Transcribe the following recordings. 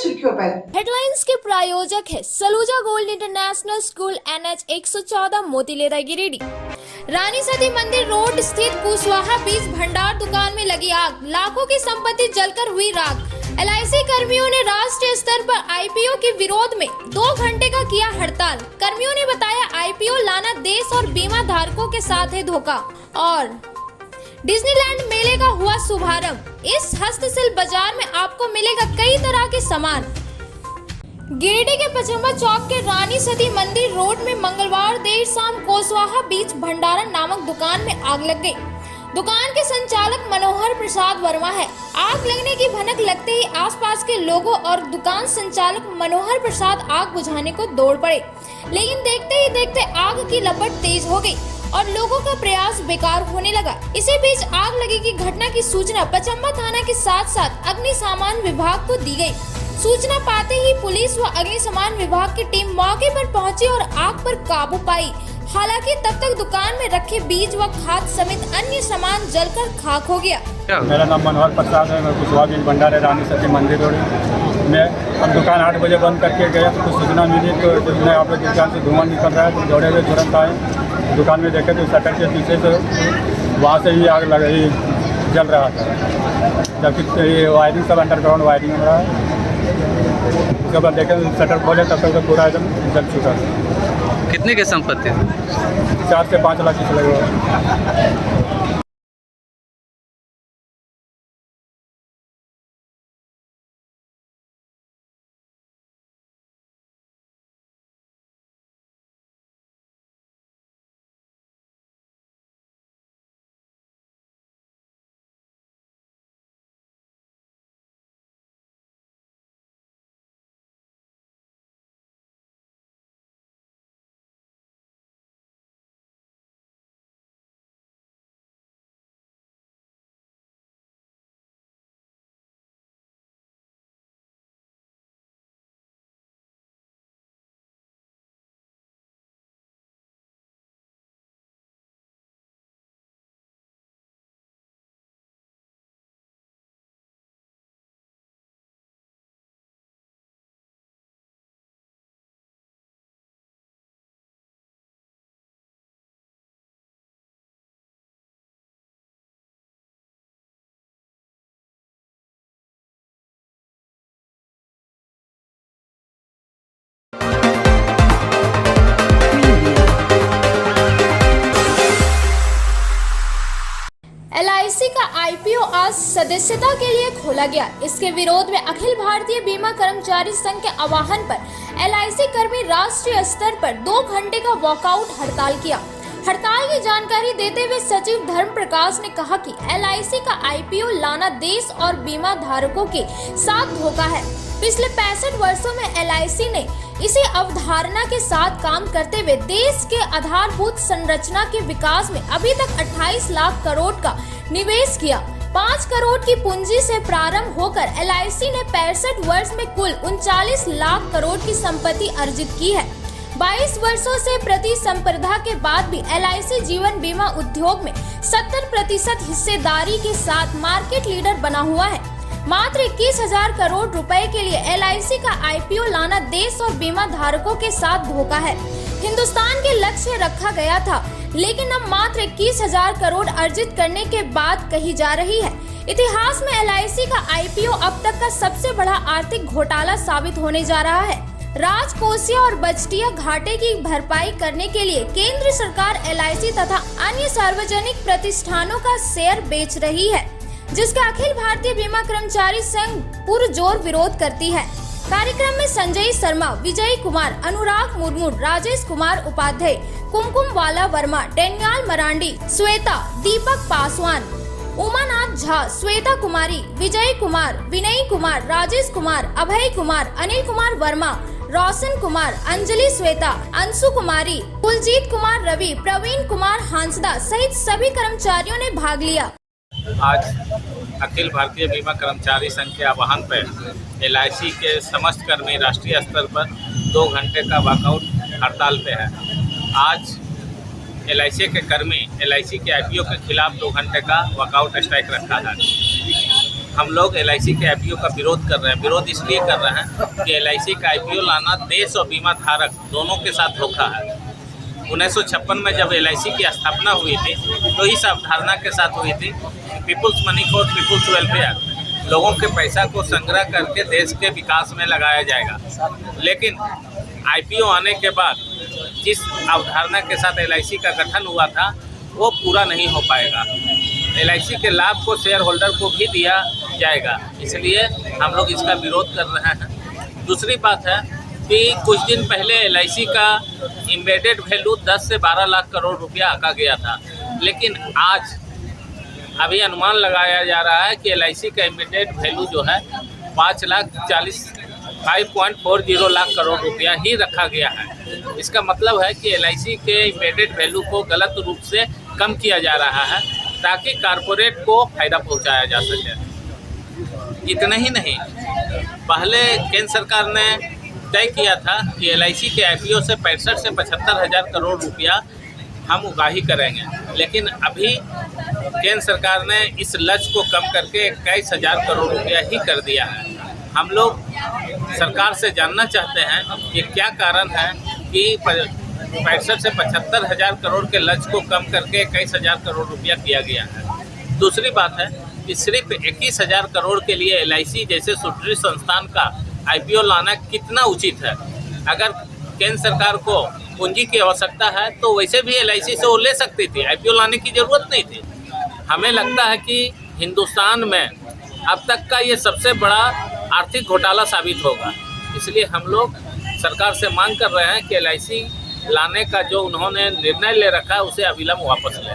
सुर्खियों पर। हेडलाइंस के प्रायोजक है Saluja gold international school NH 114 Motilera Giridih. Rani Sati Mandir road स्थित कुशवाहा बीज भंडार दुकान में लगी आग, लाखों की संपत्ति जलकर हुई राख। LIC कर्मियों ने राष्ट्रीय स्तर पर IPO के विरोध में 2 घंटे का किया हड़ताल। कर्मियों ने बताया IPO लाना देश और बीमा धारकों के साथ है धोखा। और डिज्नीलैंड मेले का हुआ शुभारंभ। इस हस्तशिल्प बाजार में आपको मिलेगा कई तरह के सामान। गिरिडीह के पचम्बा चौक के रानी सती मंदिर रोड में मंगलवार देर शाम कुशवाहा बीज भंडारण नामक दुकान में आग लग गई। दुकान के संचालक मनोहर प्रसाद वर्मा है। आग लगने की भनक लगते ही आसपास के लोगों और दुकान संचालक मनोहर प्रसाद आग बुझाने को दौड़ पड़े, लेकिन देखते ही देखते आग की लपट तेज हो गई और लोगों का प्रयास बेकार होने लगा। इसी बीच आग लगी की घटना की सूचना पचम्बा थाना के साथ साथ अग्निशमन विभाग को दी गई। सूचना पाते ही पुलिस व अग्निशमन विभाग की टीम मौके पर पहुंची और आग पर काबू पाई। हालांकि तब तक दुकान में रखे बीज व खाद समेत अन्य सामान जलकर खाक हो गया। मेरा नाम मनोहर प्रसाद है। मैं कुशवाहा बीज भंडार है रानी सती मंदिर रोड में। हम दुकान 8 बजे बंद करके गए तो कुछ सूचना मिली तो यहाँ पर दुकान से धुआं निकल रहा है तो दौड़े हुए तुरंत आए। दुकान में देखे तो शटर के पीछे से वहाँ से ही आग लग रही जल रहा था, जबकि ये वायरिंग सब अंडरग्राउंड वायरिंग हो रहा है। उसके बाद देखे शटर खोले तब तक पूरा एकदम जल चुका है। कितने की संपत्ति? 4 से 5 लाख की लगे। LIC का IPO आज सदस्यता के लिए खोला गया। इसके विरोध में अखिल भारतीय बीमा कर्मचारी संघ के आह्वान पर LIC कर्मी राष्ट्रीय स्तर पर 2 घंटे का वॉकआउट हड़ताल किया। हड़ताल की जानकारी देते हुए सचिव धर्म प्रकाश ने कहा कि LIC का IPO लाना देश और बीमा धारकों के साथ धोखा है। पिछले 65 वर्षों में LIC ने इसी अवधारणा के साथ काम करते हुए देश के आधारभूत संरचना के विकास में अभी तक 28 लाख करोड़ का निवेश किया। 5 करोड़ की पूंजी से प्रारंभ होकर LIC ने 65 वर्ष में कुल 39 लाख करोड़ की संपत्ति अर्जित की है। 22 वर्षों से प्रतिस्पर्धा के बाद भी LIC जीवन बीमा उद्योग में 70% हिस्सेदारी के साथ मार्केट लीडर बना हुआ है। मात्र 21,000 करोड़ रुपए के लिए LIC का IPO लाना देश और बीमा धारकों के साथ धोखा है। हिंदुस्तान के लक्ष्य रखा गया था, लेकिन अब मात्र 21,000 करोड़ अर्जित करने के बाद कही जा रही है। इतिहास में LIC का IPO अब तक का सबसे बड़ा आर्थिक घोटाला साबित होने जा रहा है। राजकोषीय और बजटीय घाटे की भरपाई करने के लिए केंद्र सरकार LIC तथा अन्य सार्वजनिक प्रतिष्ठानों का शेयर बेच रही है, जिसका अखिल भारतीय बीमा कर्मचारी संघ पुरजोर विरोध करती है। कार्यक्रम में संजय शर्मा, विजय कुमार, अनुराग मुर्मू, राजेश कुमार उपाध्याय, कुमकुम वाला वर्मा, डेनियल मरांडी, श्वेता, दीपक पासवान, उमानाथ झा, श्वेता कुमारी, विजय कुमार, विनय कुमार, राजेश कुमार, अभय कुमार, अनिल कुमार वर्मा, रोशन कुमार, अंजलि श्वेता, अंशु कुमारी, कुलजीत कुमार रवि, प्रवीण कुमार हांसदा सहित सभी कर्मचारियों ने भाग लिया। आज अखिल भारतीय बीमा कर्मचारी संघ के आह्वान पर LIC के समस्त कर्मी राष्ट्रीय स्तर पर 2 घंटे का वॉकआउट हड़ताल पे है। आज LIC के कर्मी LIC के IPO के खिलाफ 2 घंटे का वॉकआउट स्ट्राइक रखा है। हम लोग LIC के IPO का विरोध कर रहे हैं। विरोध इसलिए कर रहे हैं कि LIC का IPO लाना देश और बीमा धारक दोनों के साथ धोखा है। 1956 में जब LIC की स्थापना हुई थी तो इस अवधारणा के साथ हुई थी people's money for people's welfare, लोगों के पैसा को संग्रह करके देश के विकास में लगाया जाएगा। लेकिन IPO आने के बाद जिस अवधारणा के साथ LIC का गठन हुआ था वो पूरा नहीं हो पाएगा। LIC के लाभ को शेयर होल्डर को भी दिया जाएगा, इसलिए हम लोग इसका विरोध कर रहे हैं। दूसरी बात है कि कुछ दिन पहले LIC का एम्बेडेड वैल्यू 10 से 12 लाख करोड़ रुपया आका गया था, लेकिन आज अभी अनुमान लगाया जा रहा है कि LIC का एम्बेडेड वैल्यू जो है 5.40 लाख करोड़ रुपया ही रखा गया है। इसका मतलब है कि LIC के एम्बेडेड वैल्यू को गलत रूप से कम किया जा रहा है ताकि कारपोरेट को फायदा पहुंचाया जा सके। इतना ही नहीं, पहले केंद्र सरकार ने तय किया था कि LIC के IPO से 65 से 75 हज़ार करोड़ रुपया हम उगाही करेंगे, लेकिन अभी केंद्र सरकार ने इस लक्ष्य को कम करके 21,000 करोड़ रुपया ही कर दिया है। हम लोग सरकार से जानना चाहते हैं कि क्या कारण है कि 65 से 75 हज़ार करोड़ के लक्ष्य को कम करके 21,000 करोड़ रुपया किया गया है। दूसरी बात है कि सिर्फ 21,000 करोड़ के लिए LIC जैसे सुदृढ़ संस्थान का IPO लाना कितना उचित है। अगर केंद्र सरकार को पूंजी की आवश्यकता है तो वैसे भी LIC से वो ले सकती थी, IPO लाने की ज़रूरत नहीं थी। हमें लगता है कि हिंदुस्तान में अब तक का ये सबसे बड़ा आर्थिक घोटाला साबित होगा, इसलिए हम लोग सरकार से मांग कर रहे हैं कि LIC लाने का जो उन्होंने निर्णय ले रखा है उसे अविलंब वापस लें।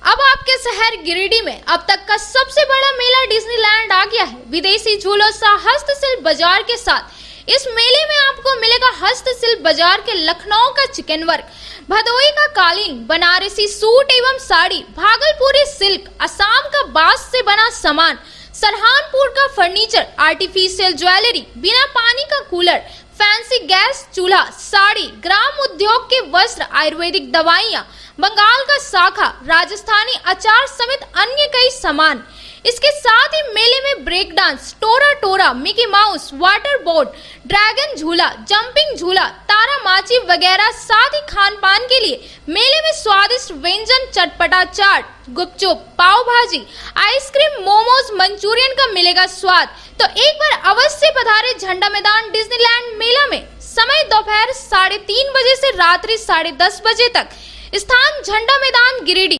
अब आपके शहर गिरिडीह में अब तक का सबसे बड़ा मेला डिज्नीलैंड आ गया है। विदेशी झूलों सा हस्तशिल्प बाजार के साथ इस मेले में आपको मिलेगा हस्तशिल्प बाजार के लखनऊ का चिकन वर्क, भदोही का कालीन, बनारसी सूट एवं साड़ी, भागलपुरी सिल्क, असम का बांस से बना सामान, सरहानपुर का फर्नीचर, आर्टिफिशियल ज्वेलरी, बिना पानी का कूलर, फैंसी गैस चूल्हा, साड़ी, ग्राम उद्योग के वस्त्र, आयुर्वेदिक दवाइयाँ, बंगाल का शाखा, राजस्थानी अचार समेत अन्य कई सामान। इसके साथ ही मेले में break dance, Tora Tora, Mickey Mouse, water board, dragon झूला, जंपिंग झूला, तारा माची वगैरह। साथ ही खान पान के लिए मेले में स्वादिष्ट व्यंजन, चटपटा चाट, गुपचुप, पाव भाजी, आइसक्रीम, मोमोज, मंचूरियन का मिलेगा स्वाद। तो एक बार अवश्य पधारे झंडा मैदान डिज्नीलैंड मेला में। समय दोपहर 3:30 बजे से रात्रि 10:30 बजे तक। स्थान झंडा मैदान गिरिडीह।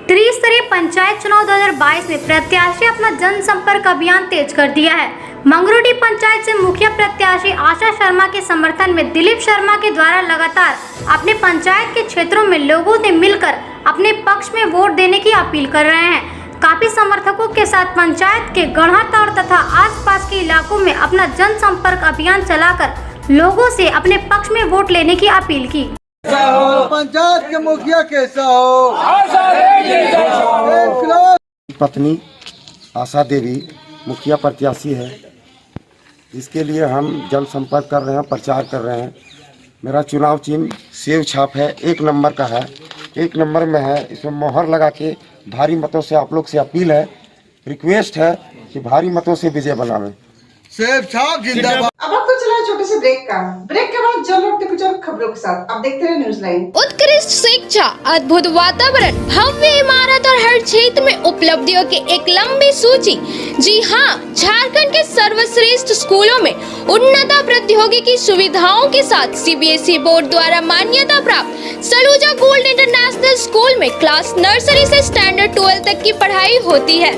त्रिस्तरीय पंचायत चुनाव 2022 में प्रत्याशी अपना जनसंपर्क अभियान तेज कर दिया है। मंगरूडीह पंचायत से मुखिया प्रत्याशी आशा शर्मा के समर्थन में दिलीप शर्मा के द्वारा लगातार अपने पंचायत के क्षेत्रों में लोगों से मिलकर अपने पक्ष में वोट देने की अपील कर रहे हैं। काफी समर्थकों के साथ पंचायत के गढ़ाताड़ तथा आसपास के इलाकों में अपना जनसंपर्क अभियान चलाकर लोगों से अपने पक्ष में वोट लेने की अपील की। पंचायत के मुखिया कैसा हो? पत्नी आशा देवी मुखिया प्रत्याशी है, जिसके लिए हम जनसंपर्क कर रहे हैं, प्रचार कर रहे हैं। मेरा चुनाव चिन्ह सेव छाप है, 1 नंबर का है, 1 नंबर में है। इसमें मोहर लगा के भारी मतों से आप लोग से अपील है, रिक्वेस्ट है कि भारी मतों से विजय बनावें। सेव छाप जिंदाबाद। अब आपको चला है छोटे से ब्रेक के बाद जल लौटते कुछ और खबरों के साथ आप देखते रहे न्यूज लाइन। उत्कृष्ट शिक्षा, अद्भुत वातावरण, भव्य इमारत और हर क्षेत्र में उपलब्धियों की एक लंबी सूची। जी हाँ, झारखंड के सर्वश्रेष्ठ स्कूलों में उन्नत प्रौद्योगिकी सुविधाओं के साथ CBSE बोर्ड द्वारा मान्यता प्राप्त सलूजा गोल्ड इंटरनेशनल स्कूल में क्लास नर्सरी से स्टैंडर्ड 12 तक की पढ़ाई होती है।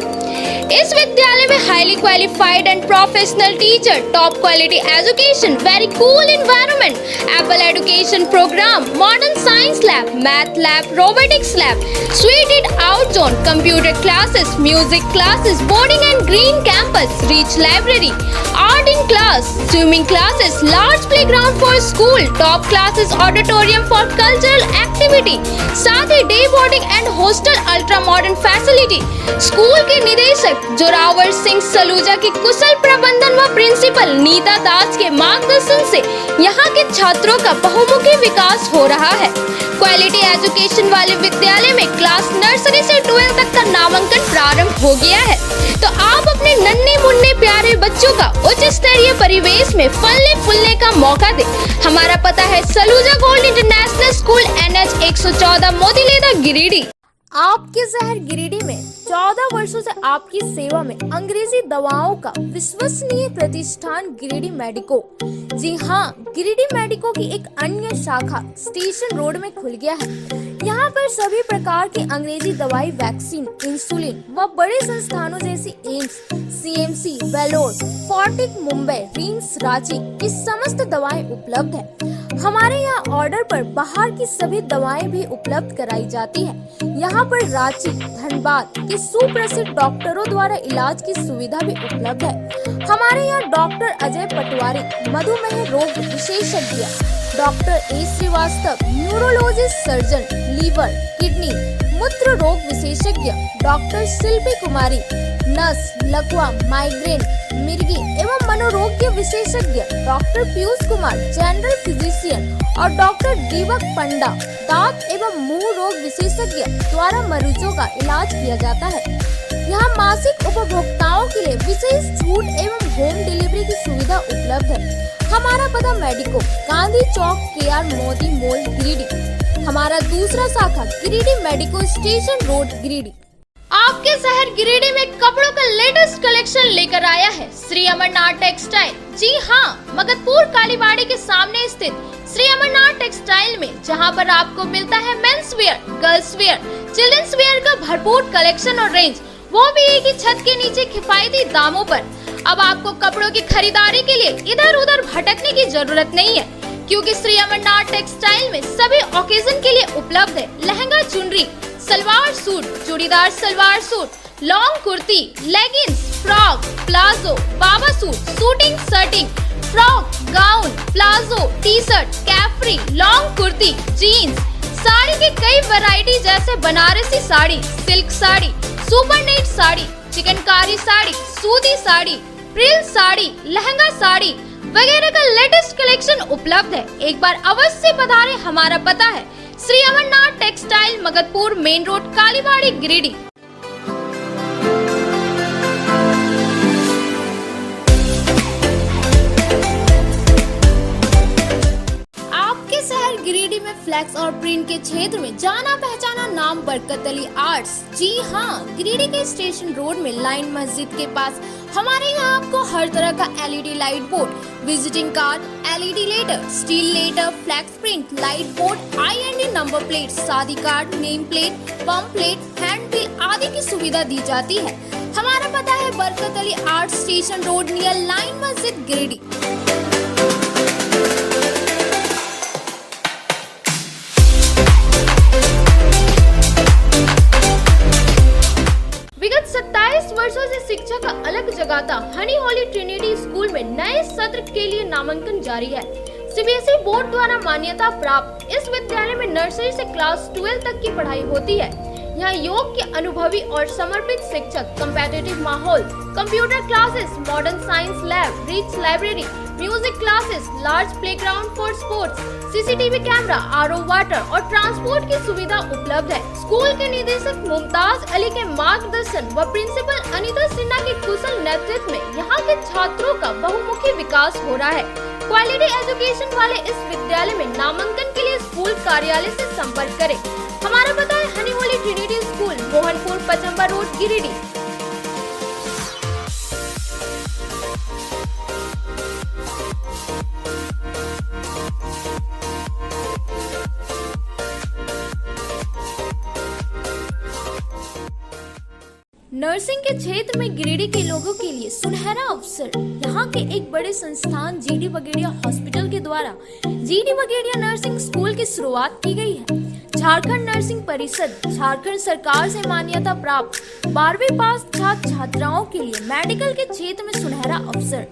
इस विद्यालय में highly qualified and professional teacher, top quality education, very cool environment, apple education program, modern science lab, math lab, robotics lab, seated out zone, computer classes, music classes, boarding and green campus, rich library, art in class, swimming classes, large playground for school, top classes, auditorium for cultural activity, साथ ही day boarding and hostel, ultra modern facility. School के निदेश निदेशक जोरावर सिंह सलूजा की कुशल प्रबंधन व principal Nita दास के मार्गदर्शन से यहाँ के छात्रों का बहुमुखी विकास हो रहा है। क्वालिटी एजुकेशन वाले विद्यालय में क्लास नर्सरी से 12 तक का नामांकन प्रारंभ हो गया है, तो आप अपने नन्हे मुन्ने प्यारे बच्चों का उच्च स्तरीय परिवेश में फलने फूलने का मौका दें। हमारा पता है Saluja gold international school NH 114 Motileda Giridih. आपके शहर गिरिडीह में 14 वर्षों से आपकी सेवा में अंग्रेजी दवाओं का विश्वसनीय प्रतिष्ठान गिरिडीह मेडिको। जी हाँ, गिरिडीह मेडिको की एक अन्य शाखा स्टेशन रोड में खुल गया है। यहाँ पर सभी प्रकार की अंग्रेजी दवाई, वैक्सीन, इंसुलिन व बड़े संस्थानों जैसी एम्स, CMC, वेलोर, फोर्टिक मुंबई, रिम्स रांची की समस्त दवाएं उपलब्ध है। हमारे यहाँ ऑर्डर पर बाहर की सभी दवाएं भी उपलब्ध कराई जाती है। यहाँ पर रांची, धनबाद के सुप्रसिद्ध डॉक्टरों द्वारा इलाज की सुविधा भी उपलब्ध है। हमारे यहाँ डॉक्टर अजय पटवारी मधुमेह रोग विशेषज्ञ, doctor A Srivastava neurologist surgeon, liver, kidney, मूत्र रोग विशेषज्ञ, डॉक्टर शिल्पी कुमारी नस, लकवा, माइग्रेन, मिर्गी एवं मनोरोग विशेषज्ञ, doctor Piyush Kumar general physician और डॉक्टर दीपक पंडा दांत एवं मुंह रोग विशेषज्ञ द्वारा मरीजों का इलाज किया जाता है। यहाँ मासिक उपभोक्ताओं के लिए विशेष छूट एवं होम डिलीवरी की सुविधा उपलब्ध है। हमारा पता मेडिको, गांधी चौक, KR मोदी मॉल, गिरिडीह। हमारा दूसरा शाखा Giridih medico station road, Giridih. आपके शहर गिरिडीह में कपड़ों का लेटेस्ट कलेक्शन लेकर आया है श्री अमरनाथ टेक्सटाइल। जी हाँ, मगधपुर कालीबाड़ी के सामने स्थित श्री अमरनाथ टेक्सटाइल में, जहां पर आपको मिलता है men's wear, girls wear, children's wear का भरपूर कलेक्शन और रेंज, वो भी एक ही छत के नीचे किफायती दामों पर। अब आपको कपड़ों की खरीदारी के लिए इधर उधर भटकने की जरूरत नहीं है, क्योंकि श्री अमरनाथ टेक्सटाइल में सभी ओकेजन के लिए उपलब्ध है lehenga, chunri, salwar suit, churidar salwar suit, long kurti, leggings, frock, palazzo, बाबा suit, suiting, shirting, frock, gown, palazzo, T-shirt, capri, long kurti, jeans, sari की कई वैरायटी जैसे Banarasi sari, silk sari, super net sari, chikankari sari, सूती साड़ी, प्रिल साड़ी, लहंगा साड़ी वगैरह का लेटेस्ट कलेक्शन उपलब्ध है। एक बार अवश्य पधारें। हमारा पता है Shri Amarnath textile, Magadhpur main road, Kalibari, Giridih. आपके शहर गिरिडीह में फ्लैक्स और प्रिंट के क्षेत्र में जाना पहचाना नाम बरकत अली आर्ट्स। जी हाँ, गिरिडीह के स्टेशन रोड में लाइन मस्जिद के पास हमारे यहाँ आपको हर तरह का LED light board, visiting card, LED letter, steel letter, flex print, light board, IND number plate, शादी card, name plate, pump plate, hand bill आदि की सुविधा दी जाती है। हमारा पता है Barkat Ali art, station road, near line मस्जिद, गिरिडीह। विगत 27 वर्षों से शिक्षा का अलग जगाता हनी होली ट्रिनिटी स्कूल में नए सत्र के लिए नामांकन जारी है। CBSE बोर्ड द्वारा मान्यता प्राप्त इस विद्यालय में नर्सरी से क्लास 12 तक की पढ़ाई होती है। यहाँ योग के अनुभवी और समर्पित शिक्षक, कम्पेटिटिव माहौल, computer classes, modern science lab, rich library, music classes, large playground for sports, CCTV camera, RO water और ट्रांसपोर्ट की सुविधा उपलब्ध है। स्कूल के निदेशक मुमताज अली के मार्गदर्शन व प्रिंसिपल अनीता सिन्हा के कुशल नेतृत्व में यहाँ के छात्रों का बहुमुखी विकास हो रहा है। क्वालिटी एजुकेशन वाले इस विद्यालय में नामांकन के लिए स्कूल कार्यालय से संपर्क करें। हमारा पता है Honey Holi Trinity school, Mohanpur, Pachamba road, Giridih. Nursing के क्षेत्र में गिरिडीह के लोगों के लिए सुनहरा अवसर। यहाँ के एक बड़े संस्थान GD बगेड़िया हॉस्पिटल के द्वारा GD बगेड़िया नर्सिंग स्कूल की शुरुआत की गई है। झारखंड नर्सिंग परिषद झारखंड सरकार से मान्यता प्राप्त 12वीं पास छात्र छात्राओं के लिए मेडिकल के क्षेत्र में सुनहरा अवसर।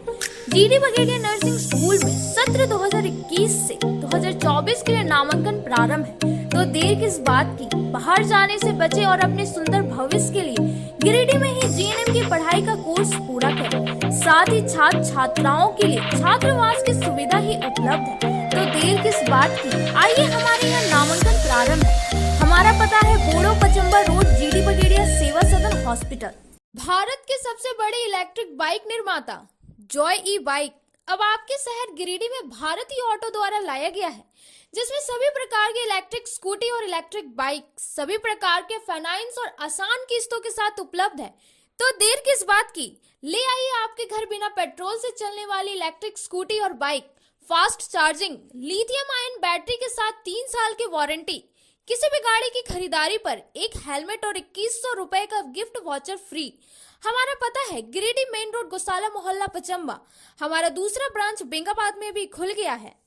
GD बगेड़िया नर्सिंग स्कूल में सत्र 2021 से 2024 के लिए नामांकन प्रारंभ है। तो देर किस बात की, बाहर जाने से बचे और अपने सुंदर भविष्य के लिए गिरिडीह में ही जीएनएम की पढ़ाई का कोर्स पूरा करें। साथ ही छात्र छात्राओं के लिए छात्रावास की सुविधा ही उपलब्ध है। तो देर किस बात की, आइए हमारे यहाँ नामांकन प्रारंभ है। हमारा पता है बोड़ो पचम्बा रोड, जीडी बगेड़िया, सेवा सदन हॉस्पिटल। भारत के सबसे बड़े इलेक्ट्रिक बाइक निर्माता जॉय ई बाइक अब आपके शहर गिरिडीह में भारतीय ऑटो द्वारा लाया गया है, जिसमें सभी प्रकार के इलेक्ट्रिक स्कूटी और इलेक्ट्रिक बाइक सभी प्रकार के फाइनेंस और आसान किस्तों के साथ उपलब्ध है। तो देर किस बात की, ले आइए आपके घर बिना पेट्रोल से चलने वाली इलेक्ट्रिक स्कूटी और bike, fast charging lithium ion battery के साथ 3 साल की वारंटी, किसी भी गाड़ी की खरीदारी पर एक हेलमेट और 2100 रुपए का गिफ्ट वाउचर फ्री। हमारा पता है गिरिडीह मेन रोड, गोशाला मोहल्ला, पचम्बा। हमारा दूसरा ब्रांच बेंगाबाद में भी खुल गया है।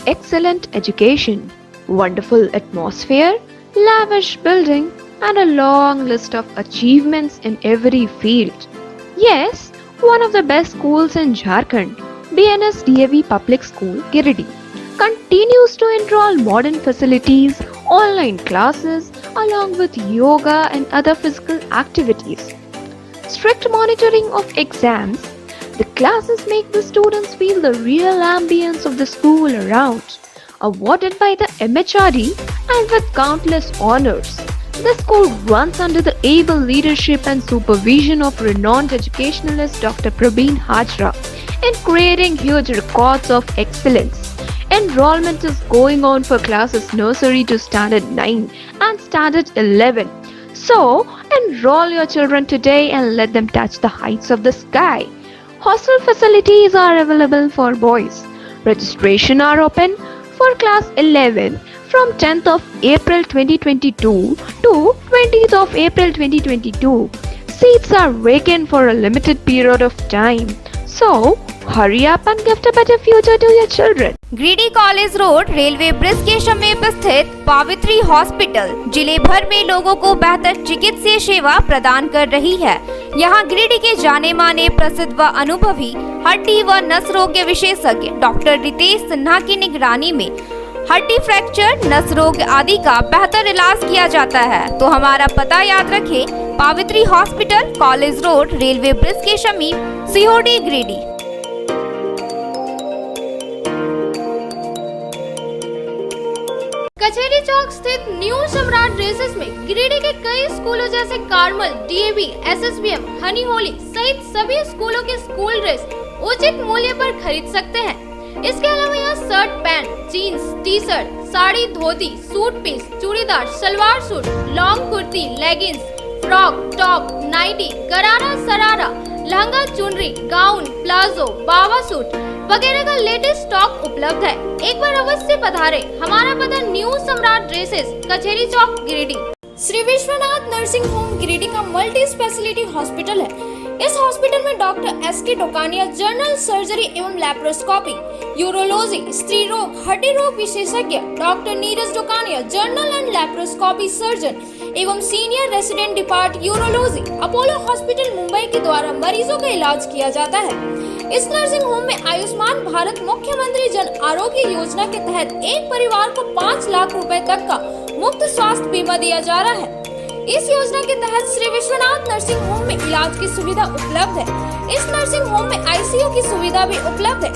Excellent education, wonderful atmosphere, lavish building, and a long list of achievements in every field. Yes, one of the best schools in Jharkhand, BNS DAV Public School, Giridih, continues to enroll modern facilities, online classes, along with yoga and other physical activities. Strict monitoring of exams. The classes make the students feel the real ambience of the school around. Awarded by the MHRD and with countless honors, the school runs under the able leadership and supervision of renowned educationalist Dr. Praveen Hajra in creating huge records of excellence. Enrollment is going on for classes nursery to standard 9 and standard 11. So, enroll your children today and let them touch the heights of the sky. Hostel facilities are available for boys. Registration are open for class 11 from 10th of April 2022 to 20th of April 2022. Seats are vacant for a limited period of time. So, hurry up and gift a better future to your children. Giridih college road, railway bridge के समीप स्थित पावित्री hospital जिले भर में लोगों को बेहतर चिकित्सीय सेवा प्रदान कर रही है। यहाँ गिरिडीह के जाने माने, प्रसिद्ध व अनुभवी हड्डी व नस रोग के विशेषज्ञ डॉक्टर रितेश सिन्हा की निगरानी में हड्डी फ्रैक्चर, नस रोग आदि का बेहतर इलाज किया जाता है। तो हमारा पता याद रखें, Pavitri hospital, college road, railway bridge के समीप, सीहोडी, गिरिडीह। कचहरी चौक स्थित न्यू सम्राट ड्रेसेस में गिरिडीह के कई स्कूलों जैसे कार्मल, डीएवी, एसएसबीएम, हनी होली सहित सभी स्कूलों के स्कूल ड्रेस उचित मूल्य पर खरीद सकते हैं। इसके अलावा यहाँ shirt, pant, jeans, T shirt, sari, dhoti, suit piece, churidar, salwar suit, long kurti, leggings, frock, top, nightie, gharara, sharara, lehenga, चुनरी, गाउन, प्लाजो, बाबा सूट वगैरह का लेटेस्ट स्टॉक उपलब्ध है। एक बार अवश्य पधारे। हमारा पता न्यू सम्राट ड्रेसेस, कचहरी चौक, गिरिडीह। श्री विश्वनाथ नर्सिंग होम गिरिडीह का मल्टी स्पेशलिटी हॉस्पिटल है। इस हॉस्पिटल में doctor S K Dokania general surgery एवं लैप्रोस्कोपी, यूरोलॉजी, स्त्री रोग, हड्डी रोग विशेषज्ञ, doctor Neeraj Dokania general and laparoscopy surgeon एवं senior resident depart urology, Apollo hospital Mumbai के द्वारा मरीजों का इलाज किया जाता है। इस नर्सिंग होम में आयुष्मान भारत मुख्यमंत्री जन आरोग्य योजना के तहत एक परिवार को 5 लाख रुपए तक का मुफ्त स्वास्थ्य बीमा दिया जा रहा है। इस योजना के तहत श्री विश्वनाथ नर्सिंग होम में इलाज की सुविधा उपलब्ध है। इस नर्सिंग होम में आईसीयू की सुविधा भी उपलब्ध है।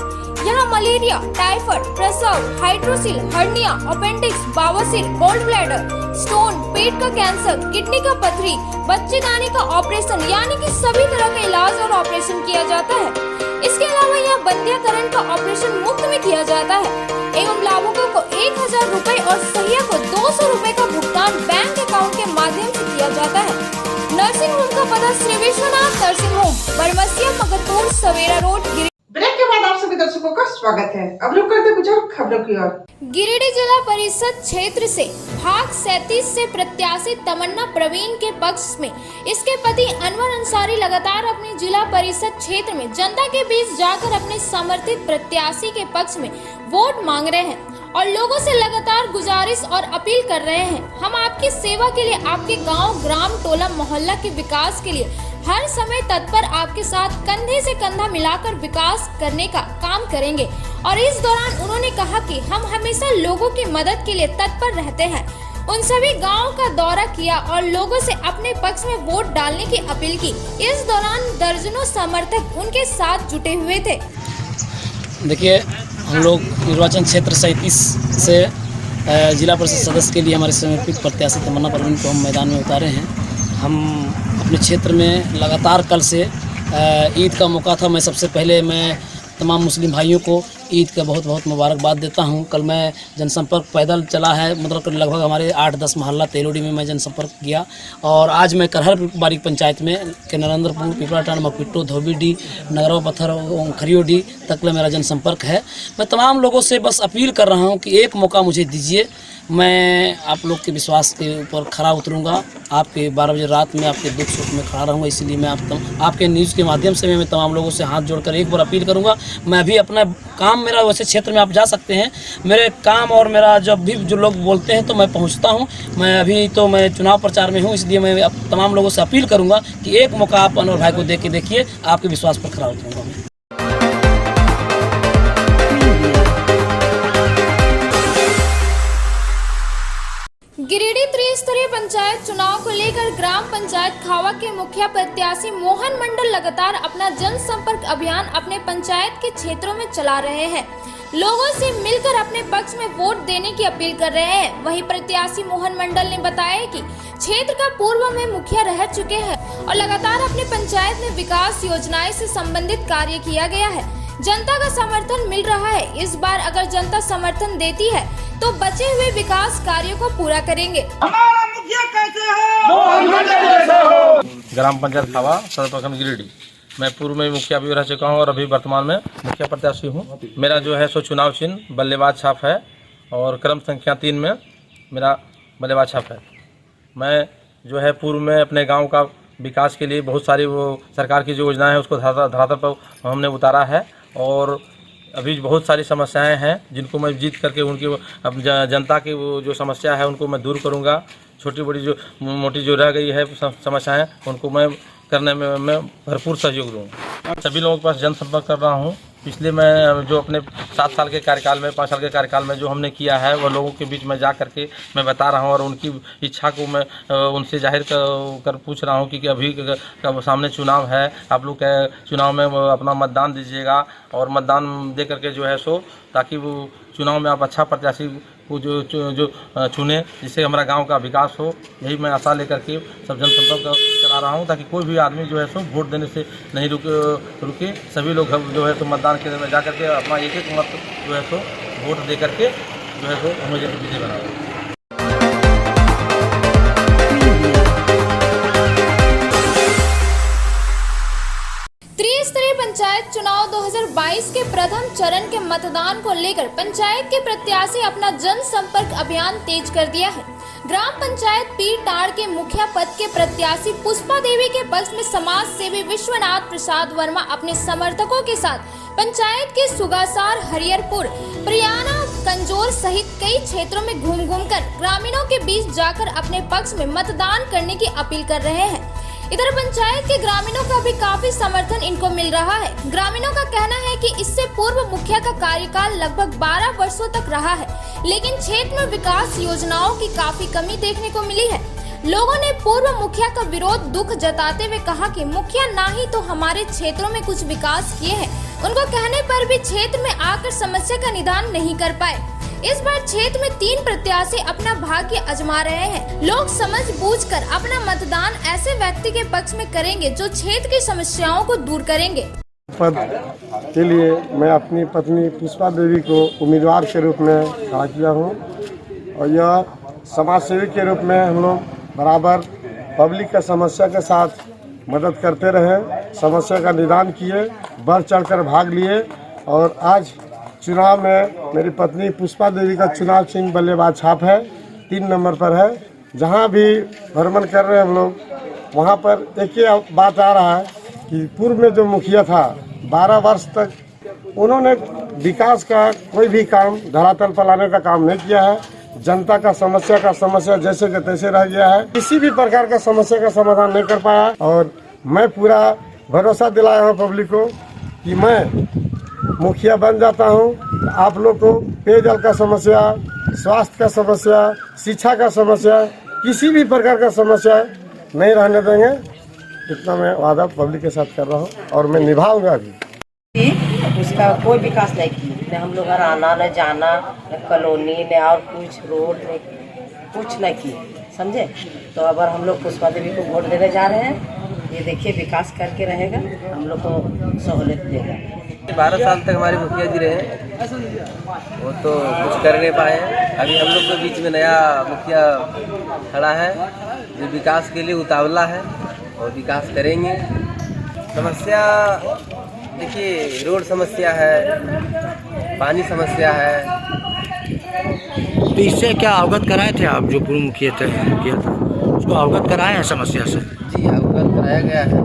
यहाँ मलेरिया, टाइफाइड, प्रसव, हाइड्रोसिल, हर्निया, अपेंडिक्स, बवासीर, गोल्ड ब्लैडर, स्टोन, पेट का कैंसर, किडनी का पथरी, बच्चेदानी का ऑपरेशन यानी कि सभी तरह का इलाज और ऑपरेशन किया जाता है। इसके अलावा यहाँ बंध्याकरण का ऑपरेशन मुफ्त में किया जाता है एवं लाभुकों को 1000 रुपए और सहिया को 200 रुपए का भुगतान बैंक अकाउंट के माध्यम से किया जाता है। नर्सिंग होम का पता श्री विश्वनाथ नर्सिंग होम, बरमसिया, मगरपुर, सवेरा रोड, गिरिडीह। ब्रेक के बाद आप सभी दर्शकों का स्वागत है। अब रुक करते कुछ और खबरों की ओर। गिरिडीह जिला परिषद क्षेत्र से भाग 37 से प्रत्याशी तमन्ना प्रवीण के पक्ष में इसके पति अनवर अंसारी लगातार अपनी जिला परिषद क्षेत्र में जनता के बीच जाकर अपने समर्थित प्रत्याशी के पक्ष में वोट मांग रहे हैं और लोगों से लगातार गुजारिश और अपील कर रहे हैं। हम आपकी सेवा के लिए, आपके गांव, ग्राम, टोला, मोहल्ला के विकास के लिए हर समय तत्पर आपके साथ कंधे से कंधा मिलाकर विकास करने का काम करेंगे। और इस दौरान उन्होंने कहा कि हम हमेशा लोगों की मदद के लिए तत्पर रहते हैं। उन सभी गांवों का दौरा किया और लोगों से अपने पक्ष में वोट डालने की अपील की। इस दौरान दर्जनों समर्थक उनके साथ जुटे हुए थे। देखिए, हम लोग निर्वाचन क्षेत्र 37 से जिला परिषद सदस्य के लिए हमारे समर्पित प्रत्याशी तमन्ना प्रवीण को हम मैदान में उतारे हैं। हम अपने क्षेत्र में लगातार कल से ईद का मौका था। मैं सबसे पहले तमाम मुस्लिम भाइयों को ईद का बहुत बहुत मुबारकबाद देता हूं। कल मैं जनसंपर्क पैदल चला है, मतलब लगभग हमारे 8-10 मोहल्ला तेलोडी में मैं जनसंपर्क किया। और आज मैं करहर बारीक पंचायत में के नरेंद्रपुर, पिपराटान, मपिट्टो, धोबीडी, नगरवा पत्थर, खरियोडी तक में मेरा जनसंपर्क है। मैं तमाम लोगों से बस अपील कर रहा हूँ कि एक मौका मुझे दीजिए। मैं आप लोग के विश्वास के ऊपर खरा उतरूँगा। आपके 12 बजे रात में आपके दुख सुख में खड़ा रहूँगा। इसीलिए मैं आपके न्यूज़ के माध्यम से मैं तमाम लोगों से हाथ जोड़कर एक बार अपील करूँगा। मैं भी अपना काम, मेरा वैसे क्षेत्र में आप जा सकते हैं, मेरे काम और मेरा जब भी जो लोग बोलते हैं तो मैं पहुँचता हूँ। मैं अभी तो मैं चुनाव प्रचार में हूँ, इसलिए मैं तमाम लोगों से अपील करूँगा कि एक मौका आप अनवर भाई को दे के देखिए। आपके विश्वास पर खरा उतरूँगा मैं। गिरिडीह त्रिस्तरीय पंचायत चुनाव को लेकर ग्राम पंचायत खावा के मुखिया प्रत्याशी मोहन मंडल लगातार अपना जनसंपर्क अभियान अपने पंचायत के क्षेत्रों में चला रहे हैं। लोगों से मिलकर अपने पक्ष में वोट देने की अपील कर रहे हैं। वहीं प्रत्याशी मोहन मंडल ने बताया कि क्षेत्र का पूर्व में मुखिया रह चुके हैं और लगातार अपने पंचायत में विकास योजनाएं से संबंधित कार्य किया गया है। जनता का समर्थन मिल रहा है। इस बार अगर जनता समर्थन देती है तो बचे हुए विकास कार्यों को पूरा करेंगे। हमारा मुखिया कैसे हो? ग्राम पंचायत खावा, सदर प्रखंड गिरिडीह। मैं पूर्व में मुखिया भी रह चुका हूँ और अभी वर्तमान में मुखिया प्रत्याशी हूँ। मेरा जो है सो चुनाव चिन्ह बल्लेबाज छाप है और क्रम संख्या 3 में मेरा बल्लेबाज छाप है। मैं जो है पूर्व में अपने गाँव का विकास के लिए बहुत सारी वो सरकार की जो योजनाएं हैं उसको धरातल पर हमने उतारा है। और अभी बहुत सारी समस्याएं हैं जिनको मैं जीत करके उनकी अब जनता की वो जो समस्या है उनको मैं दूर करूंगा। छोटी बड़ी जो मोटी जो रह गई है समस्याएं उनको मैं करने में मैं भरपूर सहयोग दूँगा। सभी लोगों के पास जनसंपर्क कर रहा हूँ। पिछले मैं जो अपने 7 साल के कार्यकाल में, 5 साल के कार्यकाल में जो हमने किया है वह लोगों के बीच में जा करके मैं बता रहा हूँ और उनकी इच्छा को मैं उनसे जाहिर कर पूछ रहा हूँ कि अभी सामने चुनाव है, आप लोग चुनाव में अपना मतदान दीजिएगा और मतदान दे करके जो है सो ताकि वो चुनाव में आप अच्छा प्रत्याशी को जो चुने जिससे हमारा गांव का विकास हो। यही मैं आशा लेकर के सब जनसंपर्क चला रहा हूं ताकि कोई भी आदमी जो है सो वोट देने से नहीं रुके। सभी लोग जो है तो मतदान केंद्र में जा करके अपना एक मत जो है सो वोट दे करके जो है सो हमें विजय बनाओ। त्रिस्तरीय पंचायत चुनाव 2022 के प्रथम चरण के मतदान को लेकर पंचायत के प्रत्याशी अपना जनसंपर्क अभियान तेज कर दिया है। ग्राम पंचायत पीरटाड़ के मुखिया पद के प्रत्याशी पुष्पा देवी के पक्ष में समाज सेवी विश्वनाथ प्रसाद वर्मा अपने समर्थकों के साथ पंचायत के सुगासार, हरिहरपुर, प्रियाना, कंजोर सहित कई क्षेत्रों में घूम कर ग्रामीणों के बीच जाकर अपने पक्ष में मतदान करने की अपील कर रहे हैं। इधर पंचायत के ग्रामीणों का भी काफी समर्थन इनको मिल रहा है। ग्रामीणों का कहना है कि इससे पूर्व मुखिया का कार्यकाल लगभग 12 वर्षों तक रहा है, लेकिन क्षेत्र में विकास योजनाओं की काफी कमी देखने को मिली है। लोगों ने पूर्व मुखिया का विरोध दुख जताते हुए कहा कि मुखिया ना ही तो हमारे क्षेत्रों में कुछ विकास किए हैं, उनको कहने पर भी क्षेत्र में आकर समस्या का निदान नहीं कर पाए। इस बार क्षेत्र में 3 प्रत्याशी अपना भाग्य आजमा रहे हैं। लोग समझ बूझकर अपना मतदान ऐसे व्यक्ति के पक्ष में करेंगे जो क्षेत्र की समस्याओं को दूर करेंगे। पद के लिए मैं अपनी पत्नी पुष्पा देवी को उम्मीदवार के रूप में खड़ा किया हूँ और यह समाज सेवी के रूप में हम लोग बराबर पब्लिक का समस्या के साथ मदद करते रहे, समस्या का निदान किए, बढ़ चढ़कर भाग लिए और आज चुनाव में मेरी पत्नी पुष्पा देवी का चुनाव चिन्ह बल्लेबाज छाप है, 3 नंबर पर है। जहाँ भी भ्रमण कर रहे हैं हम लोग, वहाँ पर एक ही बात आ रहा है कि पूर्व में जो मुखिया था 12 वर्ष तक, उन्होंने विकास का कोई भी काम धरातल पर लाने का काम नहीं किया है। जनता का समस्या जैसे के तैसे रह गया है, किसी भी प्रकार का समस्या का समाधान नहीं कर पाया। और मैं पूरा भरोसा दिलाया हूँ पब्लिक को कि मैं मुखिया बन जाता हूँ, आप लोग को पेयजल का समस्या, स्वास्थ्य का समस्या, शिक्षा का समस्या, किसी भी प्रकार का समस्या नहीं रहने देंगे। इतना मैं वादा पब्लिक के साथ कर रहा हूँ और मैं निभाऊंगा भी। उसका कोई विकास नहीं की, न हम लोग घर आना, न जाना, न कॉलोनी, न और कुछ रोड, न कुछ नहीं की, समझे। तो अब हम लोग पुष्पा देवी को वोट देने जा रहे हैं। ये देखिए विकास करके रहेगा, हम लोग को सहूलियत देगा। 12 साल तक हमारे मुखिया जी रहे, वो तो कुछ कर नहीं पाए। अभी हम लोग के बीच में नया मुखिया खड़ा है जो विकास के लिए उतावला है और विकास करेंगे। समस्या देखिए, रोड समस्या है, पानी समस्या है। तो इससे क्या अवगत कराए थे आप, जो पूर्व मुखिया थे उसको अवगत कराए हैं समस्या से? जी, अवगत कराया गया है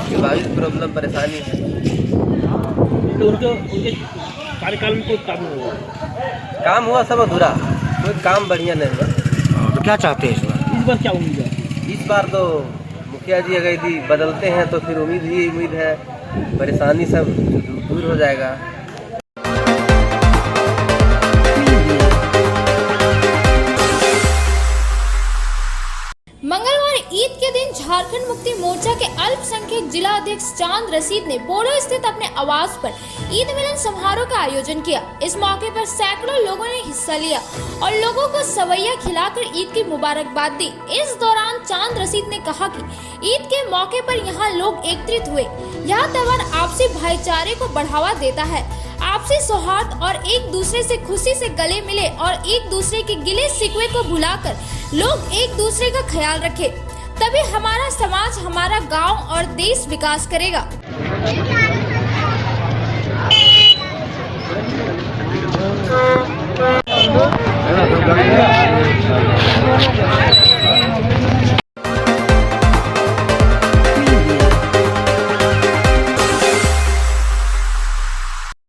कि वायु प्रॉब्लम परेशानी है। तो उनके कार्यकाल में कोई काम नहीं हुआ? काम हुआ सब अधूरा, कोई काम बढ़िया नहीं हुआ। तो क्या चाहते हैं इस बार क्या उम्मीद है? इस बार तो मुखिया जी अगर यदि बदलते हैं तो फिर उम्मीद है परेशानी सब दूर हो जाएगा। मंगलवार ईद के दिन झारखंड मुक्ति मोर्चा के अल्पसंख्यक जिला अध्यक्ष चांद रशीद ने बोड़ो स्थित अपने आवास पर ईद मिलन समारोह का आयोजन किया। इस मौके पर सैकड़ों लोगों ने हिस्सा लिया और लोगों को सवैया खिलाकर ईद की मुबारकबाद दी। इस दौरान चांद रशीद ने कहा कि ईद के मौके पर यहाँ लोग एकत्रित हुए। यह त्योहार आपसी भाईचारे को बढ़ावा देता है, आपसी सौहार्द और एक दूसरे से खुशी से गले मिले और एक दूसरे के गिले शिकवे को भुलाकर लोग एक दूसरे का ख्याल रखें, तभी हमारा समाज, हमारा गांव और देश विकास करेगा।